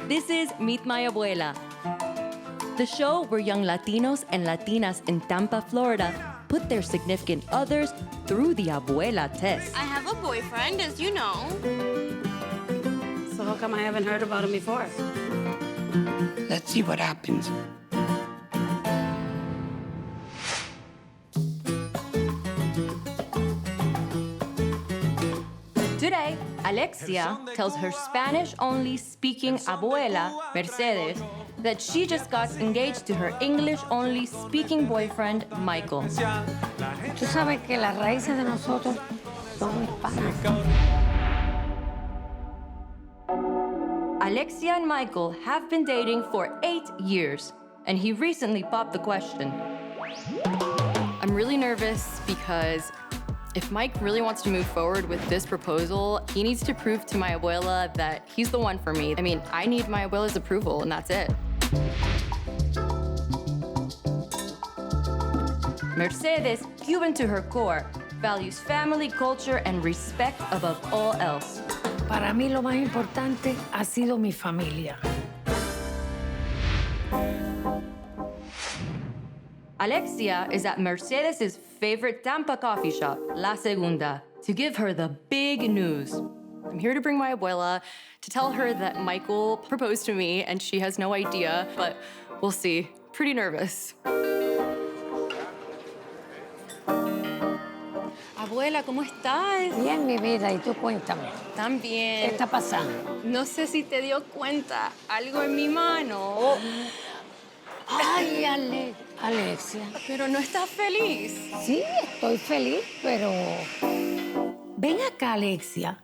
This is Meet My Abuela, the show where young Latinos and Latinas in Tampa, Florida, put their significant others through the Abuela test. I have a boyfriend, as you know. So how come I haven't heard about him before? Let's see what happens. Today, Alexia tells her Spanish-only speaking abuela, Mercedes, that she just got engaged to her English-only speaking boyfriend, Michael. Tú sabes que las raíces de nosotros son hispanas. Alexia and Michael have been dating for 8 years, and he recently popped the question. I'm really nervous because if Mike really wants to move forward with this proposal, he needs to prove to my abuela that he's the one for me. I mean, I need my abuela's approval, and that's it. Mercedes, Cuban to her core, values family, culture, and respect above all else. Para mí lo más importante ha sido mi familia. Alexia is at Mercedes' favorite Tampa coffee shop, La Segunda, to give her the big news. I'm here to bring my abuela to tell her that Michael proposed to me, and she has no idea, but we'll see. Pretty nervous. Abuela, ¿cómo estás? Bien, mi vida, y tú cuéntame. ¿Qué También. está pasando? No sé si te dio cuenta, algo en mi mano. Ay, Alexia. Pero no estás feliz. Sí, estoy feliz, pero... Ven acá, Alexia.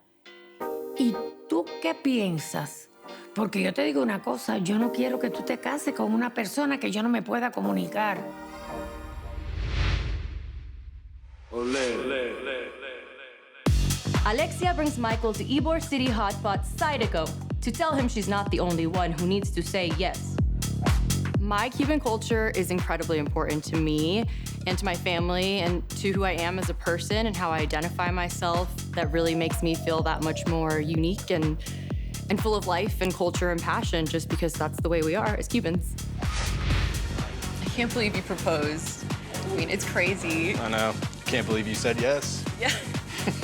¿Y tú qué piensas? Porque yo te digo una cosa, yo no quiero que tú te cases con una persona que yo no me pueda comunicar. Alexia brings Michael to Ybor City hotspot Zydeco to tell him she's not the only one who needs to say yes. My Cuban culture is incredibly important to me and to my family and to who I am as a person and how I identify myself. That really makes me feel that much more unique and full of life and culture and passion just because that's the way we are as Cubans. I can't believe you proposed. I mean, it's crazy. I know. Can't believe you said yes. Yeah,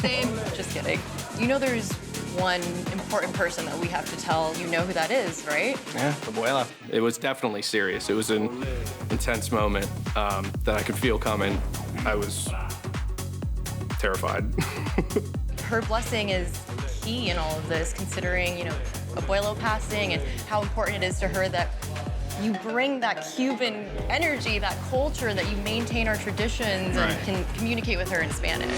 same. Just kidding. You know there's one important person that we have to tell. You know who that is, right? Yeah, Abuela. It was definitely serious. It was an intense moment that I could feel coming. I was terrified. Her blessing is key in all of this, considering, you know, Abuelo passing and how important it is to her that you bring that Cuban energy, that culture, that you maintain our traditions and can communicate with her in Spanish.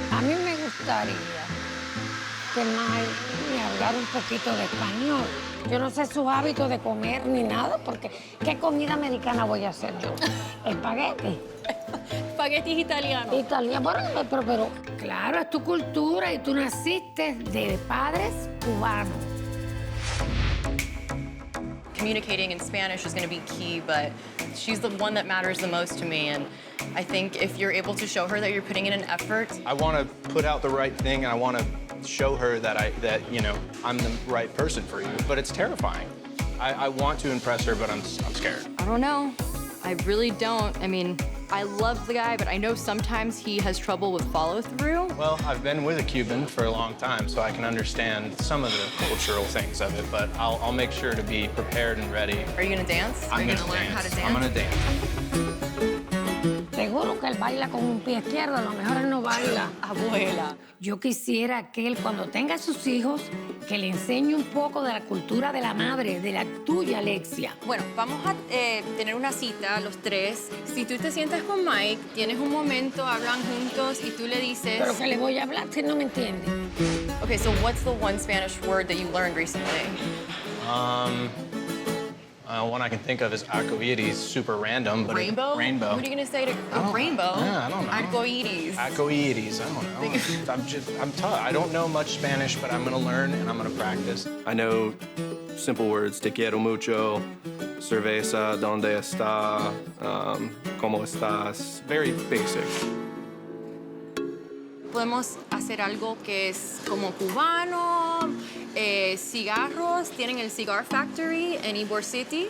A mí me gustaría que Mike me hablara un poquito de español. Yo no sé sus hábitos de comer ni nada, porque ¿qué comida americana voy a hacer yo? Espagueti. Espaguetis italiano. Italiano, bueno, pero claro, es tu cultura y tú naciste de padres cubanos. Communicating in Spanish is going to be key, but she's the one that matters the most to me. And I think if you're able to show her that you're putting in an effort. I want to put out the right thing, and I want to show her that you know, I'm the right person for you. But it's terrifying. I want to impress her, but I'm scared. I don't know. I really don't. I mean, I love the guy, but I know sometimes he has trouble with follow-through. Well, I've been with a Cuban for a long time, so I can understand some of the cultural things of it, but I'll make sure to be prepared and ready. Are you gonna dance? Are you gonna learn how to dance? I'm gonna dance. Seguro que él baila con un pie izquierdo, a lo mejor él no baila. Abuela. Yo quisiera que él, cuando tenga sus hijos, que le enseñe un poco de la cultura de la madre, de la tuya, Alexia. Bueno, vamos a tener una cita, los tres. Si tú te sientas con Mike, tienes un momento, hablan juntos y tú le dices... Pero que le voy a hablar si no me entiende. Okay, so what's the one Spanish word that you learned recently? One I can think of is arcoiris, super random, but Rainbow? Rainbow. What are you gonna say to rainbow? Yeah, I don't know. Arcoiris. Arcoiris, I don't know. I'm tough. I don't know much Spanish, but I'm gonna learn and I'm gonna practice. I know simple words, te quiero mucho, cerveza, donde está, ¿cómo estás? Very basic. podemos hacer algo que es como cubano, cigarros, tienen el Cigar Factory en Ybor City,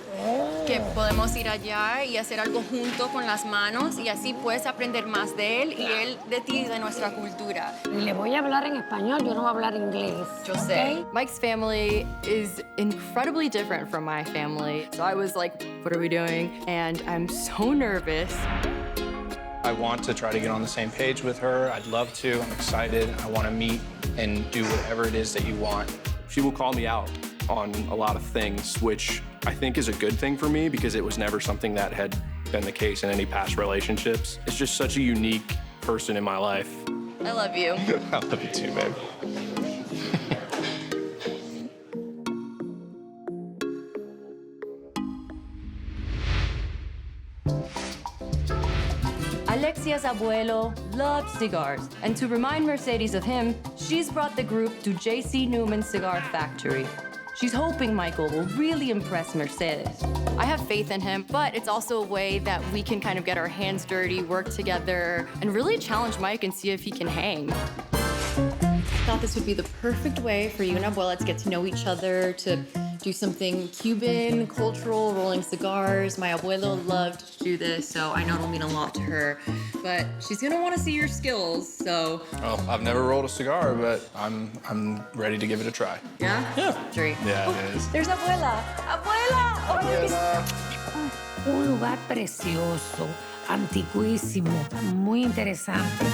que podemos ir allá y hacer algo junto con las manos y así puedes aprender más de él y él de ti, de nuestra cultura. Y le voy a hablar en español, yo no voy a hablar inglés. Yo sé. Mike's family is incredibly different from my family. So I was like, what are we doing? And I'm so nervous. I want to try to get on the same page with her. I'd love to. I'm excited. I want to meet and do whatever it is that you want. She will call me out on a lot of things, which I think is a good thing for me because it was never something that had been the case in any past relationships. It's just such a unique person in my life. I love you. I love you too, babe. Alexia's abuelo loves cigars, and to remind Mercedes of him, she's brought the group to J.C. Newman's Cigar Factory. She's hoping Michael will really impress Mercedes. I have faith in him, but it's also a way that we can kind of get our hands dirty, work together, and really challenge Mike and see if he can hang. I thought this would be the perfect way for you and Abuela to get to know each other, to do something Cuban, cultural, rolling cigars. My abuelo loved to do this, so I know it'll mean a lot to her. But she's gonna want to see your skills, so. Well, I've never rolled a cigar, but I'm ready to give it a try. Yeah? Yeah. Three. Yeah, it is. There's Abuela! Abuela! Un lugar precioso, antiquísimo, muy interesante.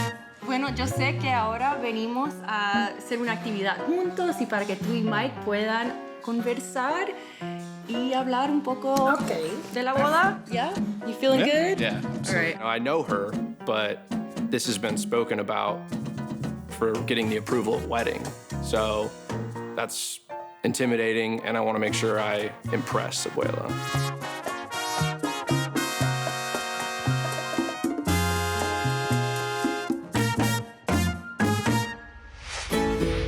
Bueno, yo sé que ahora venimos a hacer una actividad juntos y para que tú y Mike puedan conversar y hablar un poco de la boda. Yeah? You feeling good? Yeah. All right. I know her, but this has been spoken about for getting the approval of wedding. So that's intimidating, and I want to make sure I impress Abuela.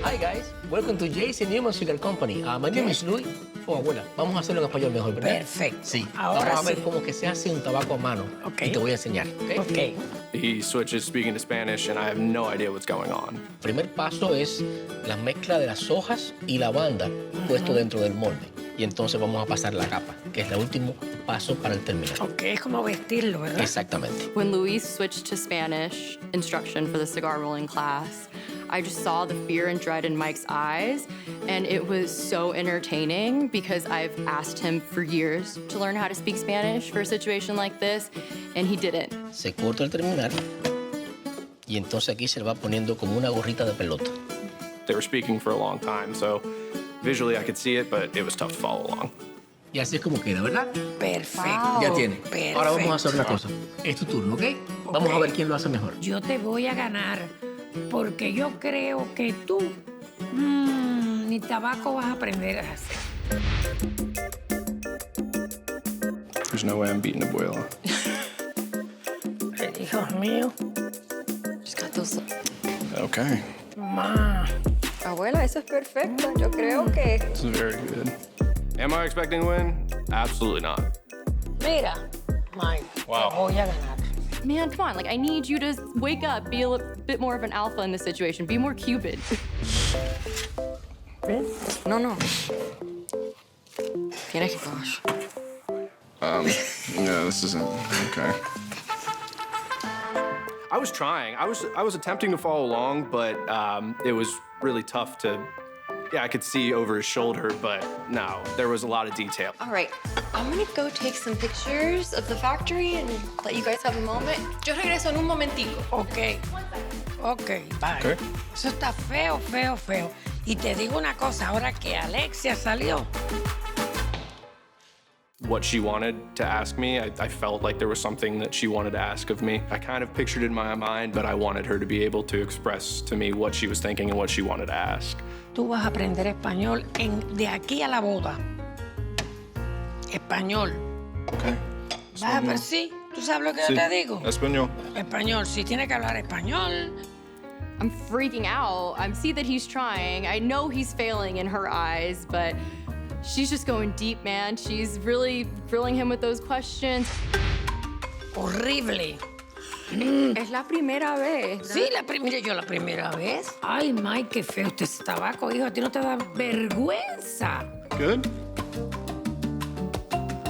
Hi guys, welcome to J.C. Newman Cigar Company. My name is Luis. Oh, abuela, vamos a hacerlo en español mejor, ¿verdad? Perfecto. Sí. Ahora vamos a ver sí. cómo que se hace un tabaco a mano. Okay. Y te voy a enseñar, ¿ok? Ok. He switches speaking to Spanish, and I have no idea what's going on. El primer paso es la mezcla de las hojas y lavanda puesto dentro del molde. Y entonces vamos a pasar la capa, que es el último paso para el terminar. Ok, es como vestirlo, ¿verdad? Exactamente. When Luis switched to Spanish instruction for the cigar rolling class, I just saw the fear and dread in Mike's eyes, and it was so entertaining because I've asked him for years to learn how to speak Spanish for a situation like this, and he didn't. Se corta al terminar y entonces aquí se le va poniendo como una gorrita de pelota. They were speaking for a long time, so visually I could see it, but it was tough to follow along. Y así es como queda, ¿verdad? Perfecto. Ya tiene. Perfecto. Ahora vamos a hacer una cosa. Es tu turno, ¿ok? Vamos a ver quién lo hace mejor. Yo te voy a ganar porque yo creo que tú ni tabaco vas a aprender a hacer. There's no way I'm beating Abuela. Dios mío. Just got those. Okay. Ma. Abuela, eso es perfecto. Yo creo que. This is very good. Am I expecting to win? Absolutely not. Mira, Mike, Wow. te voy a ganar. Man, come on. Like, I need you to wake up, be a bit more of an alpha in this situation, be more Cuban. No. Tienes que, gosh. Yeah, this isn't okay. I was trying. I was attempting to follow along, but it was really tough to. Yeah, I could see over his shoulder, but no, there was a lot of detail. All right, I'm gonna go take some pictures of the factory and let you guys have a moment. Yo regreso en un momentico. Ok, bye. Okay. Eso está feo, feo, feo. Y te digo una cosa, ahora que Alexia salió, What she wanted to ask me, I felt like there was something that she wanted to ask of me. I kind of pictured it in my mind, but I wanted her to be able to express to me what she was thinking and what she wanted to ask. tú vas a aprender español de aquí a la boda. Español. Okay. Vas a ver, sí, tú sabes lo que yo te digo. Español. Español, sí, tiene que hablar español. I'm freaking out. I see that he's trying. I know he's failing in her eyes, but she's just going deep, man. She's really grilling him with those questions. Horrible. Es la primera vez. Sí, yo la primera vez. Ay, Mike, qué feo este tabaco, hijo. A ti no te da vergüenza. Good?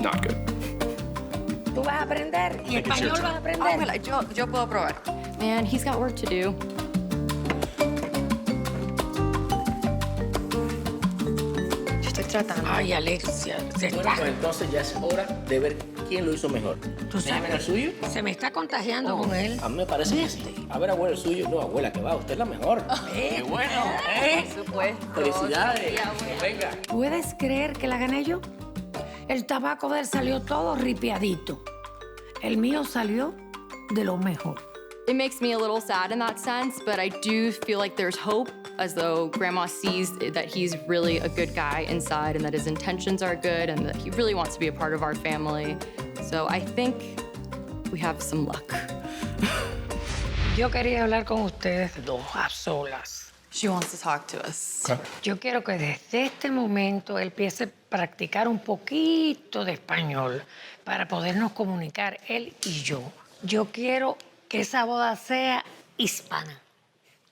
Not good. Tú vas a aprender y español vas a aprender. Abuela, yo puedo probar. Man, he's got work to do. Yo estoy tratando. Ay, Alexia, Bueno, pues entonces ya es hora de ver quién lo hizo mejor. ¿Tú Déjame sabes? el suyo. Se me está contagiando con él. A mí me parece que sí. A ver, abuela, el suyo. No, abuela, que va, usted es la mejor. ¡Qué bueno! Por supuesto. ¡Felicidades! Sí, abuela. Venga. ¿Puedes creer que la gané yo? El tabaco de él salió todo ripiadito. El mío salió de lo mejor. It makes me a little sad in that sense, but I do feel like there's hope, as though Grandma sees that he's really a good guy inside and that his intentions are good and that he really wants to be a part of our family. So I think we have some luck. Yo quería hablar con ustedes dos a solas. She wants to talk to us. Yo quiero que desde este momento él empiece a practicar un poquito de español para podernos comunicar él y yo. Yo quiero que esa boda sea hispana.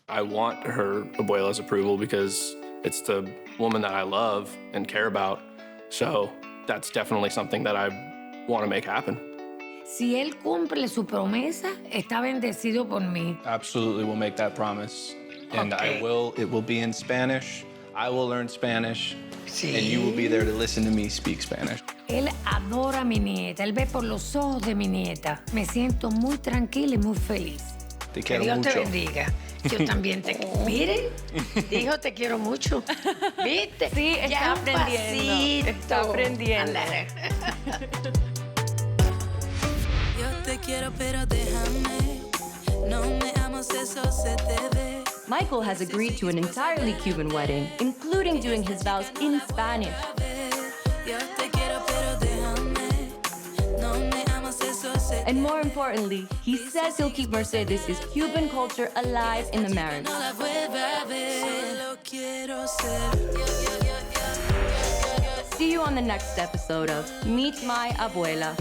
I want her abuela's approval because it's the woman that I love and care about. So that's definitely something that I want to make happen. Si él cumple su promesa, está bendecido por mí. Absolutely, we'll make that promise. And Okay. it will be in Spanish. I will learn Spanish. Sí. And you will be there to listen to me speak Spanish. Él adora a mi nieta, él ve por los ojos de mi nieta. Me siento muy tranquila y muy feliz. Te Que quiero Dios te mucho. bendiga. Yo también te quiero. Miren, dijo te quiero mucho. ¿Viste? Sí, está Ya un aprendiendo. pasito. Está aprendiendo. Ándale. Yo te quiero, pero déjame. No me amas, eso se te ve. Michael has agreed to an entirely Cuban wedding, including doing his vows in Spanish. Yo te quiero, pero déjame. No me amas, eso se te And more importantly, he says he'll keep Mercedes' Cuban culture alive in the marriage. no la vuelva a ver. Solo quiero ser. See you on the next episode of Meet My Abuela.